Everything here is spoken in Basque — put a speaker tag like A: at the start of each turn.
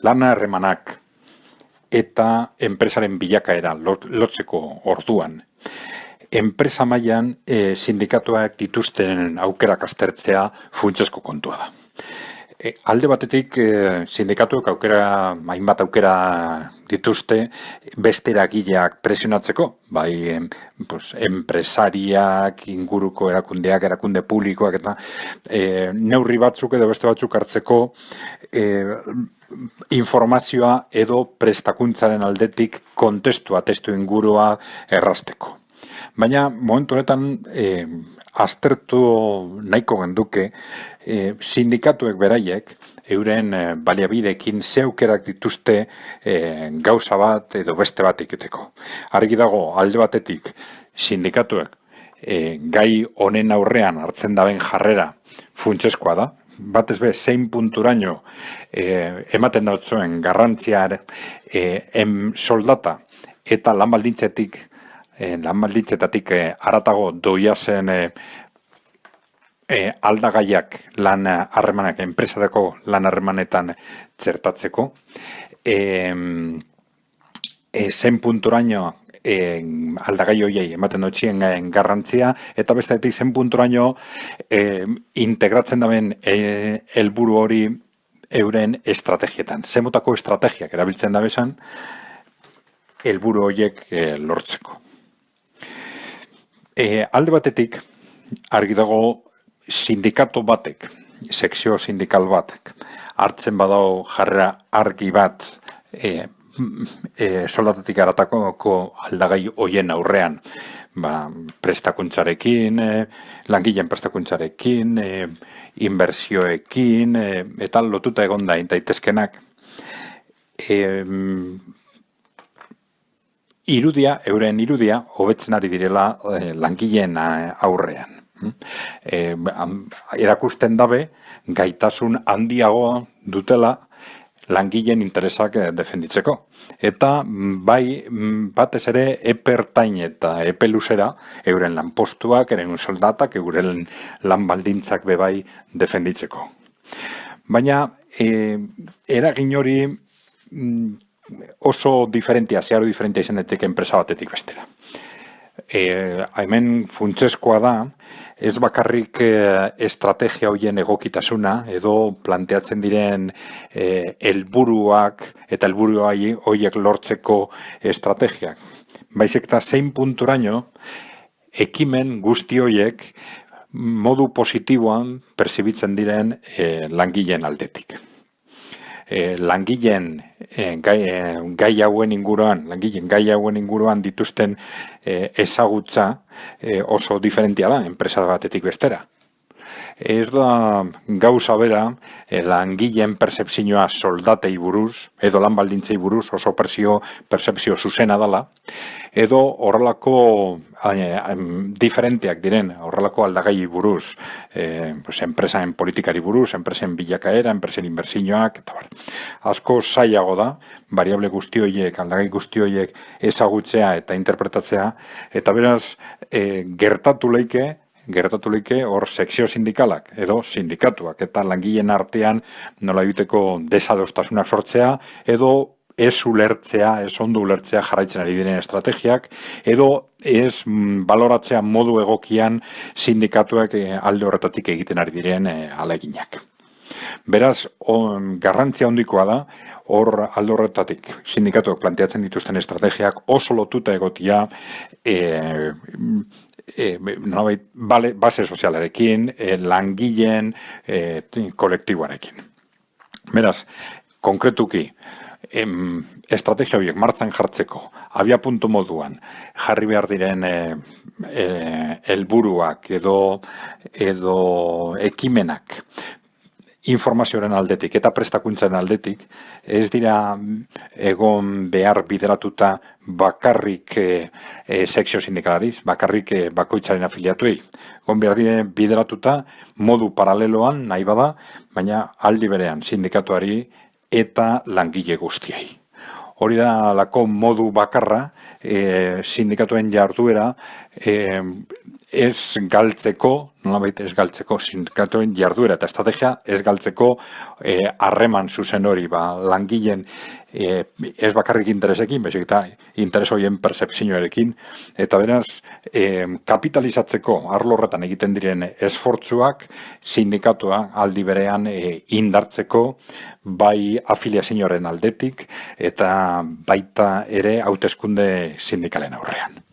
A: lana harremanak eta enpresaren bilakaera lotzeko orduan. Enpresa mailan sindikatuak dituzten aukerak aztertzea funtsezko kontua da. Alde batetik sindikatuak hainbat aukera dituzte beste eragileak presionatzeko, bai enpresariak, inguruko erakundeak, erakunde publikoak eta neurri batzuk edo beste batzuk hartzeko informazioa edo prestakuntzaren aldetik kontestua, testu ingurua errazteko. Baina momentu honetan aztertu nahiko genduke sindikatuek beraiek euren baliabideekin ze aukerak dituzte gauza bat edo beste bat egiteko. Argi dago alde batetik sindikatuek gai honen aurrean hartzen daben jarrera funtsezkoa da, batez be zein punturaino ematen dautzuen garrantziar soldata eta lan baldintzetatik haratago doia zen aldagaiak lan harremanak, enpresadako lan harremanetan txertatzeko. Zen punturaino aldagai horiei ematen dutxien garrantzia, eta bestetik zen punturaino integratzen daben helburu hori euren estrategietan. Zemotako estrategiak erabiltzen dabezan helburu horiek lortzeko. Alde batetik, argi dago sindikatu batek, sekzio sindikal batek, hartzen badao jarrera argi bat soldatatik haratako aldagai hoien aurrean, prestakuntzarekin, langileen prestakuntzarekin, inbertsioekin, eta lotuta egon daitezkenak. Euren irudia, hobetzen ari direla langileen aurrean. Erakusten dabe, gaitasun handiago dutela langileen interesak defenditzeko. Eta bai batez ere epe ertain eta epe luzera euren lanpostuak, euren soldatak, euren lan baldintzak bebai defenditzeko. Baina eragin hori oso diferentia, zeharo diferentia izan daiteke enpresa batetik bestera. Hemen funtsezkoa da, ez bakarrik estrategia horien egokitasuna edo planteatzen diren helburuak eta helburu horiek lortzeko estrategiak. Baizik eta zein punturaino ekimen guzti horiek modu positiboan perzibitzen diren langileen aldetik. Langileen gai hauen inguruan dituzten ezagutza oso diferentia da, enpresa batetik bestera. Ez da gauza bera langileen percepzioa soldatei buruz, edo lan baldintzei buruz oso percepzio zuzena dela, edo horrelako diferenteak diren, horrelako aldagai buruz, enpresaren politikari buruz, enpresen bilakaera, enpresen inbertsioak, eta bar. Asko zailago da, variable guzti horiek, aldagai guzti horiek ezagutzea eta interpretatzea, eta beraz gertatu leike hor sekzio sindikalak edo sindikatuak eta langileen artean nola egiteko desadostasunak sortzea edo ez ondo ulertzea jarraitzen ari diren estrategiak edo ez baloratzea modu egokian sindikatuak alde horretatik egiten ari diren ahaleginak. Beraz, garrantzia handikoa da, hor alde horretatik sindikatuak planteatzen dituzten estrategiak oso lotuta egotia base sozialarekin, langileen kolektiboarekin. Beraz, konkretuki, estrategia horiek martzan jartzeko, abia puntu moduan, jarri behar diren helburuak edo ekimenak, informazioaren aldetik eta prestakuntzaren aldetik, ez dira egon behar bideratuta bakarrik sekzio sindikalariz, bakarrik bakoitzaren afiliatuei. Egon behar dire bideratuta modu paraleloan nahi bada, baina aldi berean sindikatuari eta langile guztiei. Hori da lako modu bakarra sindikatuen jarduera ez galtzeko, nolabait ez galtzeko sindikatuen jarduera eta estrategia ez galtzeko harreman zuzen hori, langileen ez bakarrik interesekin, baizik eta interes horien percepzioarekin, eta beraz kapitalizatzeko arlo horretan egiten diren esfortzuak sindikatua aldi berean indartzeko bai afiliazioaren aldetik eta baita ere hauteskunde sindikalen aurrean.